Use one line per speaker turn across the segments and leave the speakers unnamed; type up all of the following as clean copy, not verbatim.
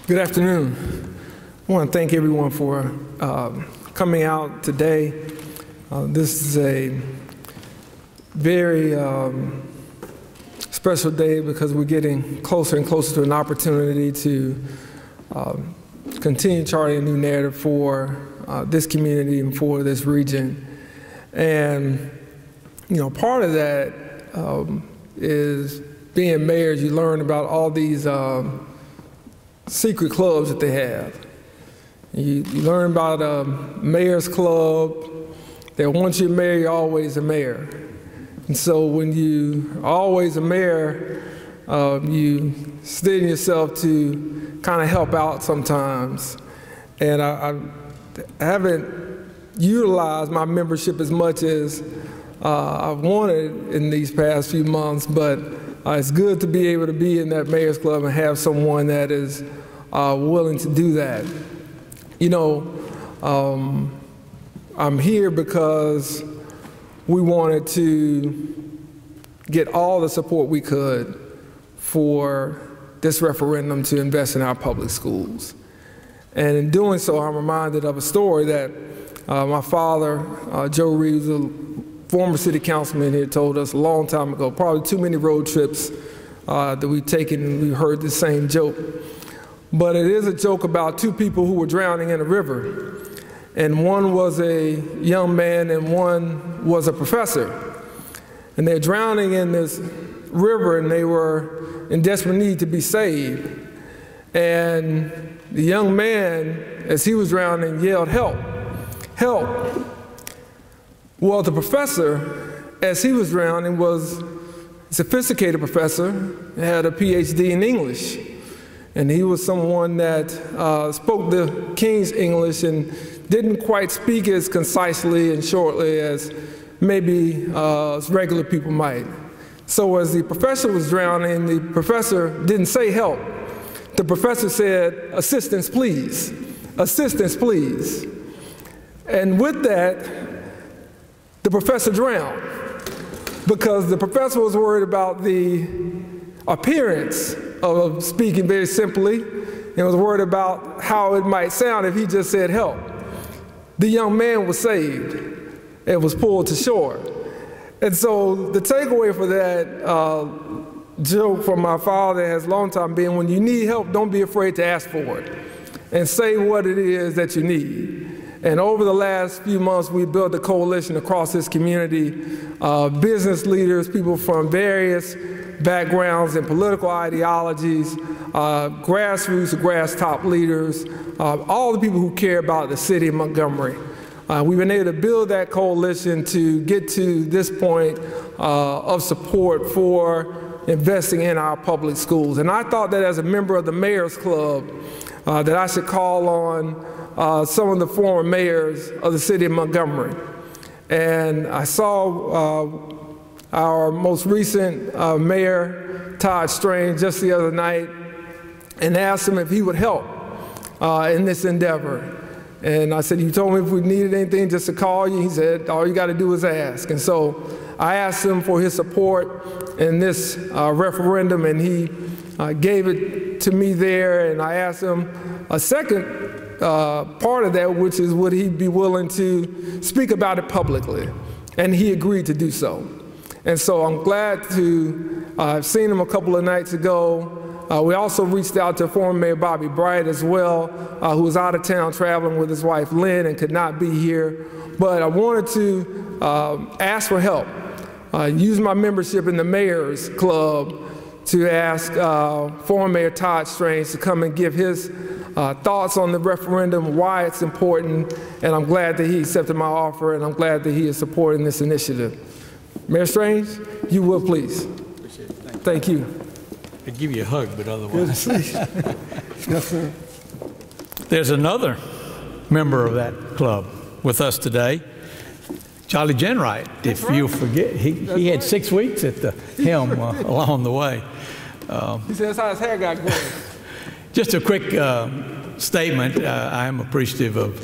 Good afternoon. I want to thank everyone for coming out today. This is a very special day because we're getting closer and closer to an opportunity to continue charting a new narrative for this community and for this region. And, you know, part of that is being mayors. You learn about all these secret clubs that they have. You learn about a mayor's club that once you're mayor, you're always a mayor. And so when you are always a mayor, you steady yourself to kind of help out sometimes. And I haven't utilized my membership as much as I've wanted in these past few months, but it's good to be able to be in that mayor's club and have someone that is willing to do that. You know, I'm here because we wanted to get all the support we could for this referendum to invest in our public schools. And in doing so, I'm reminded of a story that my father, Joe Reeves, a former city councilman here, told us a long time ago, probably too many road trips that we've taken and we heard the same joke. But it is a joke about two people who were drowning in a river. And one was a young man and one was a professor. And they're drowning in this river and they were in desperate need to be saved. And the young man, as he was drowning, yelled, "Help, help." Well, the professor, as he was drowning, was a sophisticated professor, had a PhD in English. And he was someone that spoke the King's English and didn't quite speak as concisely and shortly as maybe regular people might. So as the professor was drowning, the professor didn't say help. The professor said, "Assistance, please. Assistance, please." And with that, the professor drowned because the professor was worried about the appearance of speaking very simply and was worried about how it might sound if he just said help. The young man was saved and was pulled to shore. And so the takeaway for that joke from my father has long time been, when you need help, don't be afraid to ask for it and say what it is that you need. And over the last few months, we built a coalition across this community, business leaders, people from various backgrounds and political ideologies, grassroots, grass top leaders, all the people who care about the city of Montgomery. We've been able to build that coalition to get to this point of support for investing in our public schools. And I thought that as a member of the Mayor's Club, that I should call on some of the former mayors of the city of Montgomery. And I saw our most recent mayor, Todd Strange, just the other night and asked him if he would help in this endeavor. And I said, "You told me if we needed anything just to call you." He said, "All you got to do is ask." And so I asked him for his support in this referendum, and he gave it to me there. And I asked him a second part of that, which is would he be willing to speak about it publicly? And he agreed to do so. And so I'm glad to have seen him a couple of nights ago. We also reached out to former Mayor Bobby Bright as well, who was out of town traveling with his wife Lynn and could not be here. But I wanted to ask for help, use my membership in the Mayor's Club to ask former Mayor Todd Strange to come and give his thoughts on the referendum, why it's important, and I'm glad that he accepted my offer, and I'm glad that he is supporting this initiative. Mayor Strange, you will please.
Appreciate it.
Thank you.
I'd give you a hug, but otherwise.
Yes, sir.
There's another member of that club with us today, Charlie Jenright. If you forget, he had 6 weeks at the helm along the way.
He says how his hair got going.
Just a quick statement. I am appreciative of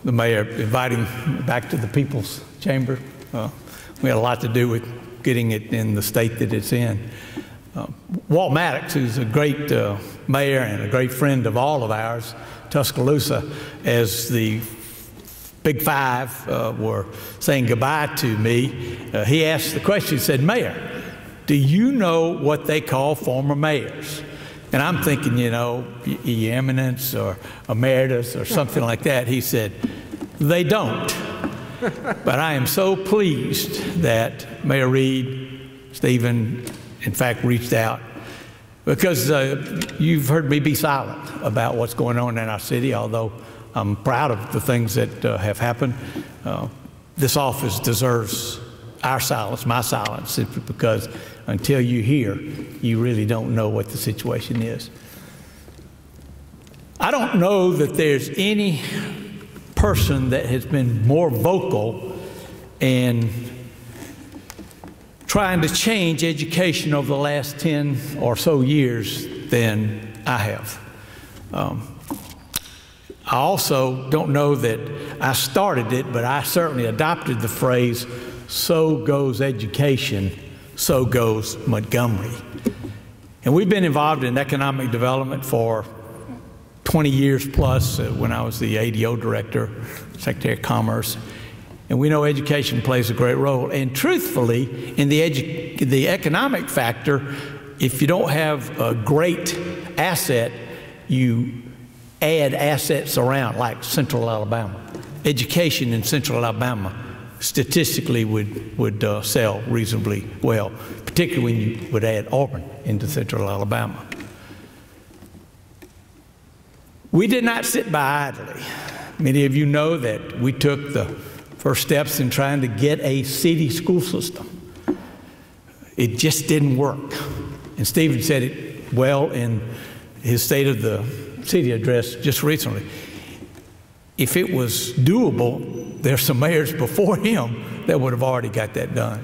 the mayor inviting back to the People's Chamber. We had a lot to do with getting it in the state that it's in. Walt Maddox, who's a great mayor and a great friend of all of ours, Tuscaloosa, as the Big Five were saying goodbye to me, he asked the question, he said, "Mayor, do you know what they call former mayors?" And I'm thinking, you know, eminence or emeritus or something like that. He said, "They don't." But I am so pleased that Mayor Reed, Stephen, in fact, reached out, because you've heard me be silent about what's going on in our city, although I'm proud of the things that have happened. This office deserves our silence, my silence, simply because until you hear, you really don't know what the situation is. I don't know that there's any person that has been more vocal in trying to change education over the last 10 or so years than I have. I also don't know that I started it, but I certainly adopted the phrase, "So goes education, so goes Montgomery." And we've been involved in economic development for 20 years plus when I was the ADO director, Secretary of Commerce. And we know education plays a great role. And truthfully, in the economic factor, if you don't have a great asset, you add assets around, like Central Alabama. Education in Central Alabama statistically would sell reasonably well, particularly when you would add Auburn into Central Alabama. We did not sit by idly. Many of you know that we took the first steps in trying to get a city school system. It just didn't work. And Stephen said it well in his State of the City address just recently. If it was doable, there's some mayors before him that would have already got that done.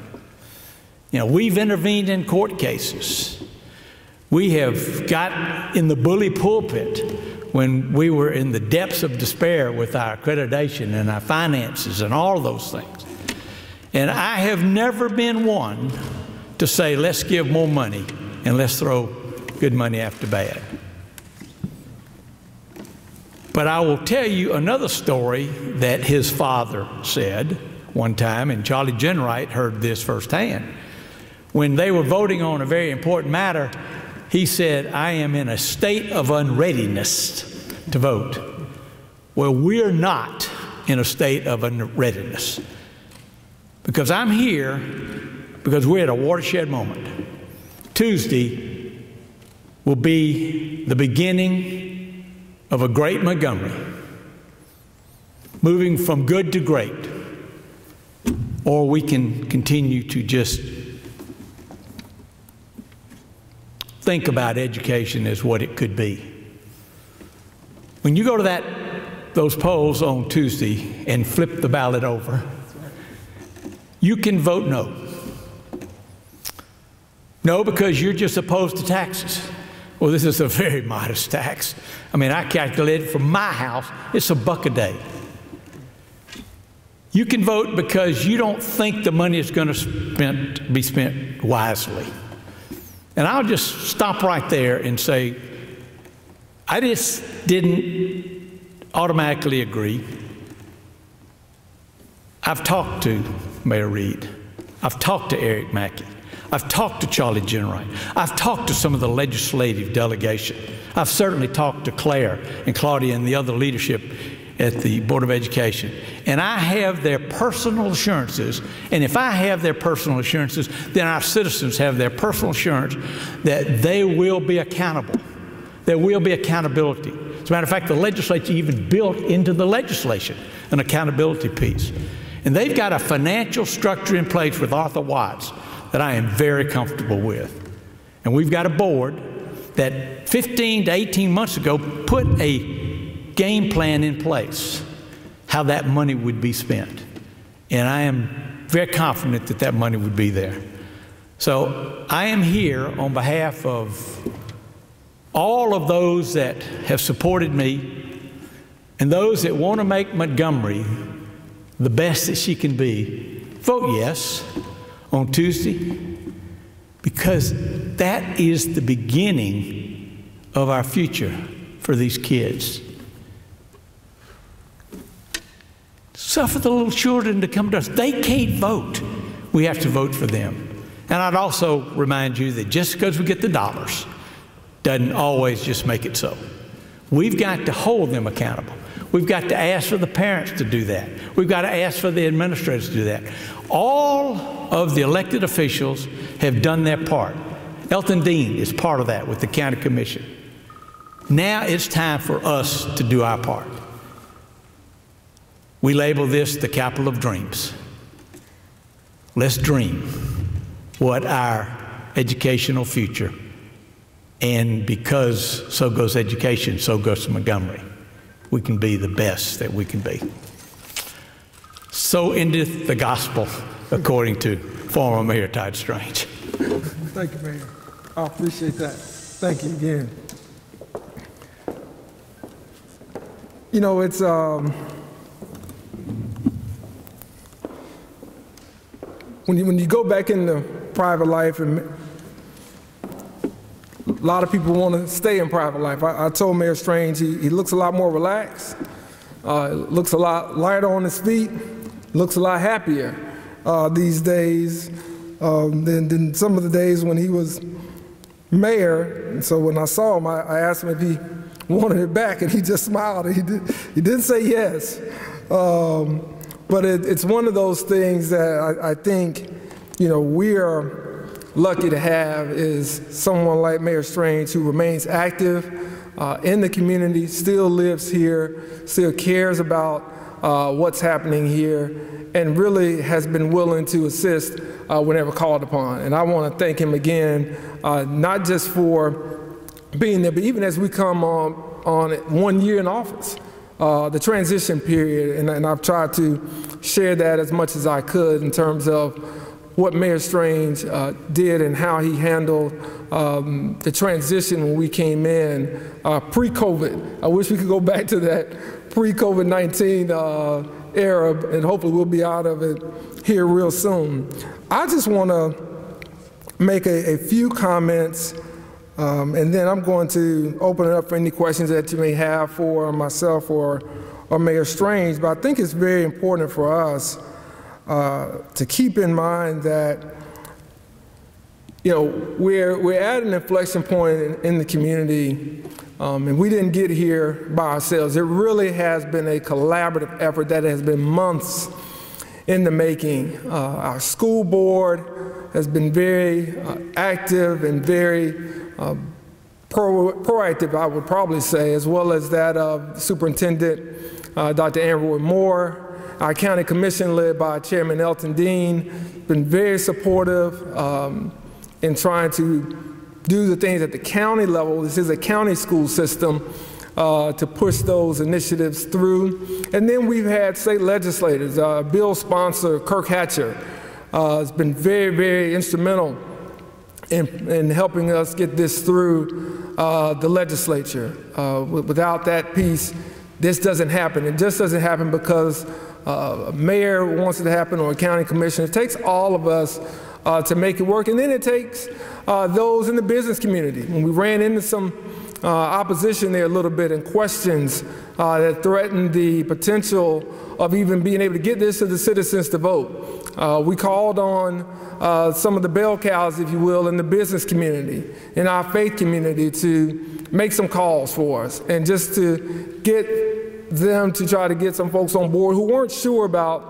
You know, we've intervened in court cases. We have got in the bully pulpit when we were in the depths of despair with our accreditation and our finances and all those things. And I have never been one to say, let's give more money and let's throw good money after bad. But I will tell you another story that his father said one time, and Charlie Jenright heard this firsthand. When they were voting on a very important matter, he said, "I am in a state of unreadiness to vote." Well, we're not in a state of unreadiness, because I'm here because we're at a watershed moment. Tuesday will be the beginning of a great Montgomery, moving from good to great, or we can continue to just think about education as what it could be. When you go to those polls on Tuesday and flip the ballot over, you can vote no. No, because you're just opposed to taxes. Well, this is a very modest tax. I mean, I calculated for my house, it's $1 a day. You can vote because you don't think the money is going to be spent wisely. And I'll just stop right there and say, I just didn't automatically agree. I've talked to Mayor Reed. I've talked to Eric Mackey. I've talked to Charlie Jenright. I've talked to some of the legislative delegation. I've certainly talked to Claire and Claudia and the other leadership at the Board of Education. And I have their personal assurances, and if I have their personal assurances, then our citizens have their personal assurance that they will be accountable. There will be accountability. As a matter of fact, the legislature even built into the legislation an accountability piece. And they've got a financial structure in place with Arthur Watts that I am very comfortable with. And we've got a board that 15 to 18 months ago put a game plan in place how that money would be spent. And I am very confident that that money would be there. So I am here on behalf of all of those that have supported me and those that want to make Montgomery the best that she can be. Vote yes on Tuesday. because that is the beginning of our future for these kids. Suffer the little children to come to us. They can't vote. We have to vote for them. And I'd also remind you that just because we get the dollars doesn't always just make it so. We've got to hold them accountable. We've got to ask for the parents to do that. We've got to ask for the administrators to do that. All of the elected officials have done their part. Elton Dean is part of that with the county commission. Now it's time for us to do our part. We label this the capital of dreams. Let's dream what our educational future, and because so goes education, so goes Montgomery. We can be the best that we can be. So endeth the gospel according to former Mayor Todd Strange.
Thank you, Mayor. I appreciate that. Thank you again. You know, it's when you go back into private life, and a lot of people want to stay in private life. I told Mayor Strange he looks a lot more relaxed, looks a lot lighter on his feet, looks a lot happier these days than some of the days when he was mayor. And so when I saw him, I asked him if he wanted it back, and he just smiled. He didn't say yes. But it's one of those things that I think, you know, we are lucky to have, is someone like Mayor Strange who remains active in the community, still lives here, still cares about what's happening here, and really has been willing to assist whenever called upon. And I want to thank him again, not just for being there, but even as we come on 1 year in office. The transition period, and I've tried to share that as much as I could in terms of what Mayor Strange did and how he handled the transition when we came in pre-COVID. I wish we could go back to that pre-COVID-19 era, and hopefully we'll be out of it here real soon. I just want to make a few comments, and then I'm going to open it up for any questions that you may have for myself or Mayor Strange. But I think it's very important for us to keep in mind that, you know, we're at an inflection point in the community, and we didn't get here by ourselves. It really has been a collaborative effort that has been months in the making. Our school board has been very active and very proactive, I would probably say, as well as that of Superintendent Dr. Andrew Moore. Our county commission, led by Chairman Elton Dean, been very supportive in trying to do the things at the county level. This is a county school system, to push those initiatives through. And then we've had state legislators. Bill sponsor Kirk Hatcher has been very, very instrumental in helping us get this through the legislature. Without that piece, this doesn't happen. It just doesn't happen because a mayor wants it to happen, or a county commissioner. It takes all of us to make it work. And then it takes those in the business community. When we ran into some opposition there a little bit, and questions that threatened the potential of even being able to get this to the citizens to vote, we called on some of the bell cows, if you will, in the business community, in our faith community, to make some calls for us, and just to get them to try to get some folks on board who weren't sure about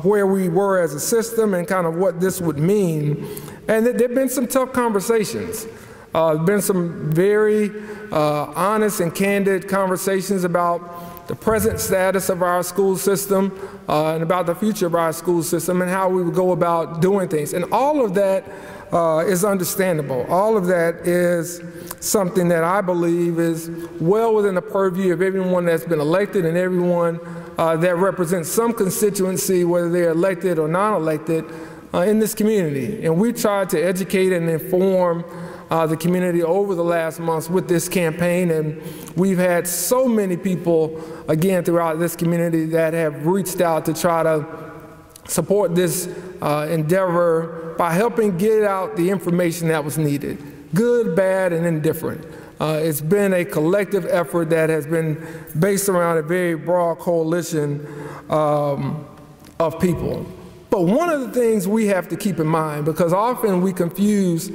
where we were as a system and kind of what this would mean. And there have been some tough conversations. There have been some very honest and candid conversations about the present status of our school system and about the future of our school system and how we would go about doing things. And all of that is understandable. All of that is something that I believe is well within the purview of everyone that's been elected and everyone that represents some constituency, whether they're elected or non-elected, in this community. And we tried to educate and inform the community over the last months with this campaign, and we've had so many people, again, throughout this community that have reached out to try to support this endeavor by helping get out the information that was needed, good, bad, and indifferent. It's been a collective effort that has been based around a very broad coalition of people. But one of the things we have to keep in mind, because often we confuse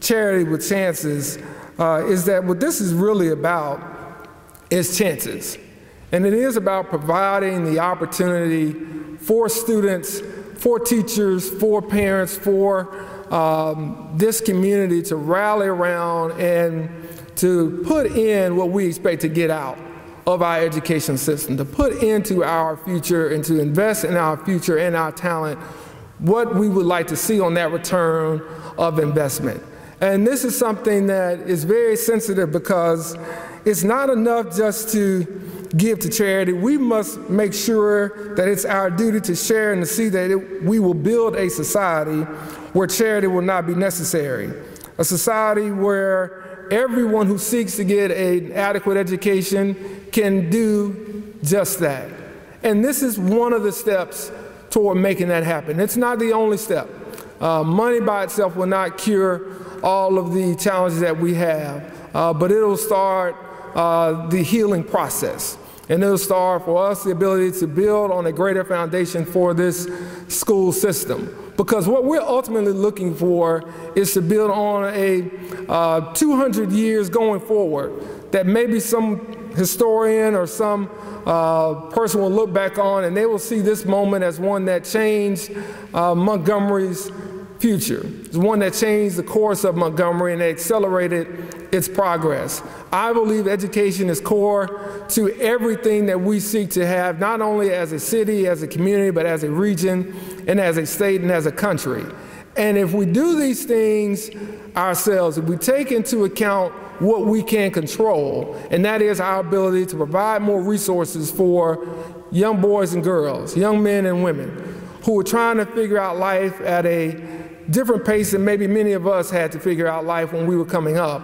charity with chances, is that what this is really about is chances. And it is about providing the opportunity for students, for teachers, for parents, for this community to rally around and to put in what we expect to get out of our education system, to put into our future and to invest in our future and our talent what we would like to see on that return of investment. And this is something that is very sensitive because it's not enough just to give to charity. We must make sure that it's our duty to share and to see that we will build a society where charity will not be necessary, a society where everyone who seeks to get an adequate education can do just that. And this is one of the steps toward making that happen. It's not the only step. Money by itself will not cure all of the challenges that we have, but it'll start the healing process. And it'll start for us the ability to build on a greater foundation for this school system. Because what we're ultimately looking for is to build on a 200 years going forward that maybe some historian or some person will look back on and they will see this moment as one that changed Montgomery's future. It's one that changed the course of Montgomery and accelerated its progress. I believe education is core to everything that we seek to have, not only as a city, as a community, but as a region and as a state and as a country. And if we do these things ourselves, if we take into account what we can control, and that is our ability to provide more resources for young boys and girls, young men and women who are trying to figure out life at a different pace than maybe many of us had to figure out life when we were coming up,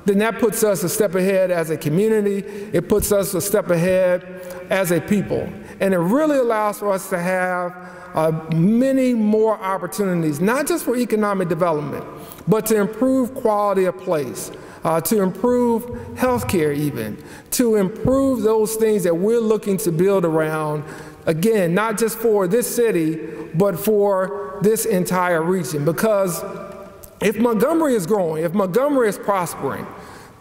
then that puts us a step ahead as a community. It puts us a step ahead as a people. And it really allows for us to have many more opportunities, not just for economic development, but to improve quality of place, to improve healthcare even, to improve those things that we're looking to build around, again, not just for this city, but for this entire region. Because if Montgomery is growing, if Montgomery is prospering,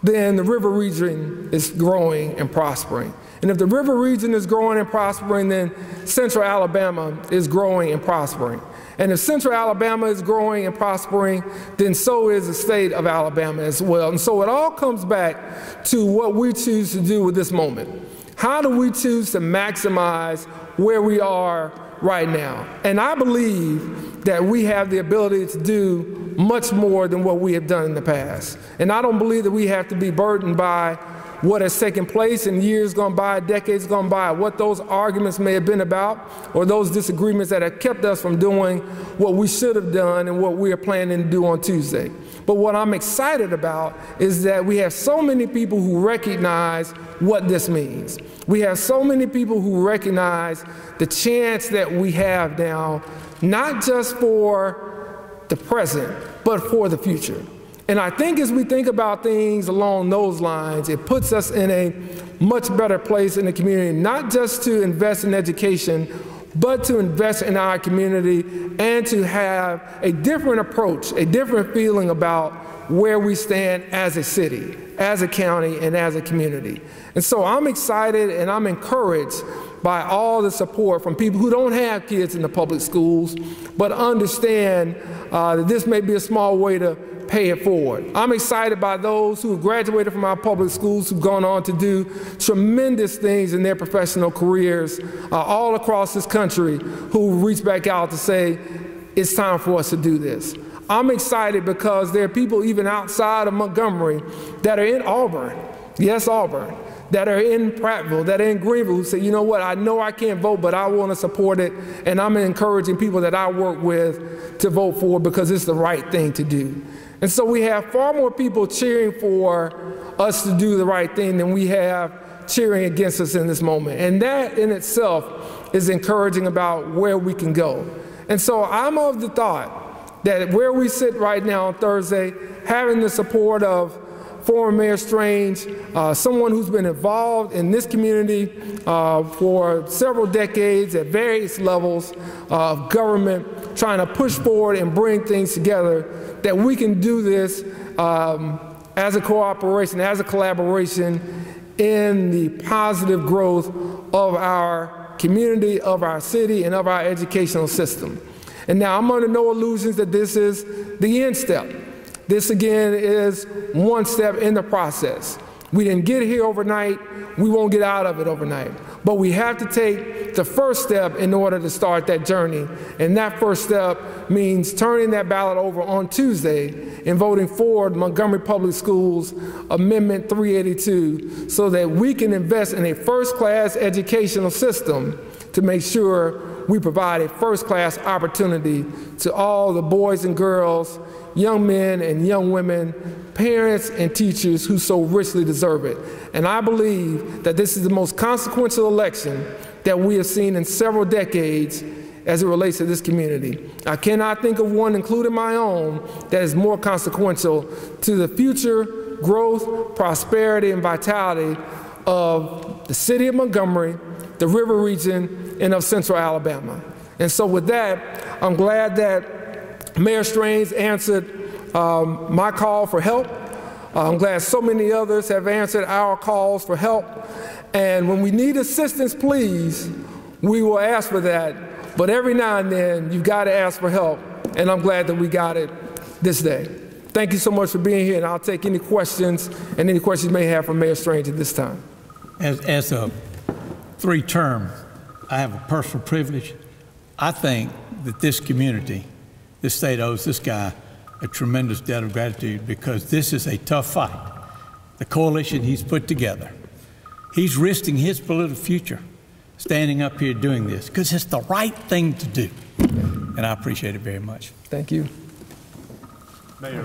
then the river region is growing and prospering. And if the river region is growing and prospering, then central Alabama is growing and prospering. And if central Alabama is growing and prospering, then so is the state of Alabama as well. And so it all comes back to what we choose to do with this moment. How do we choose to maximize where we are right now? And I believe that we have the ability to do much more than what we have done in the past. And I don't believe that we have to be burdened by what has taken place in years gone by, decades gone by, what those arguments may have been about, or those disagreements that have kept us from doing what we should have done and what we are planning to do on Tuesday. But what I'm excited about is that we have so many people who recognize what this means. We have so many people who recognize the chance that we have now, not just for the present, but for the future. And I think as we think about things along those lines, it puts us in a much better place in the community, not just to invest in education, but to invest in our community and to have a different approach, a different feeling about where we stand as a city, as a county, and as a community. And so I'm excited and I'm encouraged by all the support from people who don't have kids in the public schools, but understand that this may be a small way to pay it forward. I'm excited by those who have graduated from our public schools, who've gone on to do tremendous things in their professional careers all across this country, who reach back out to say, it's time for us to do this. I'm excited because there are people even outside of Montgomery that are in Auburn, yes, Auburn, that are in Prattville, that are in Greenville, who say, you know what, I know I can't vote, but I want to support it, and I'm encouraging people that I work with to vote for it because it's the right thing to do. And so we have far more people cheering for us to do the right thing than we have cheering against us in this moment. And that in itself is encouraging about where we can go. And so I'm of the thought that where we sit right now on Thursday, having the support of former Mayor Strange, someone who's been involved in this community for several decades at various levels of government, trying to push forward and bring things together, that we can do this as a cooperation, as a collaboration in the positive growth of our community, of our city, and of our educational system. And now I'm under no illusions that this is the end step. This again is one step in the process. We didn't get here overnight. We won't get out of it overnight. But we have to take the first step in order to start that journey. And that first step means turning that ballot over on Tuesday and voting for Montgomery Public Schools Amendment 382 so that we can invest in a first-class educational system to make sure we provide a first-class opportunity to all the boys and girls, young men and young women, parents and teachers who so richly deserve it. And I believe that this is the most consequential election that we have seen in several decades as it relates to this community. I cannot think of one, including my own, that is more consequential to the future growth, prosperity, and vitality of the city of Montgomery, the River Region, and of Central Alabama. And so with that, I'm glad that Mayor Strange answered my call for help. I'm glad so many others have answered our calls for help. And when we need assistance, please, we will ask for that. But every now and then, you've got to ask for help. And I'm glad that we got it this day. Thank you so much for being here, and I'll take any questions and any questions you may have for Mayor Strange at this time.
As a three-term, I have a personal privilege. I think that this community, this state owes this guy a tremendous debt of gratitude because this is a tough fight. The coalition he's put together, he's risking his political future standing up here doing this because it's the right thing to do. And I appreciate it very much.
Thank you.
Mayor,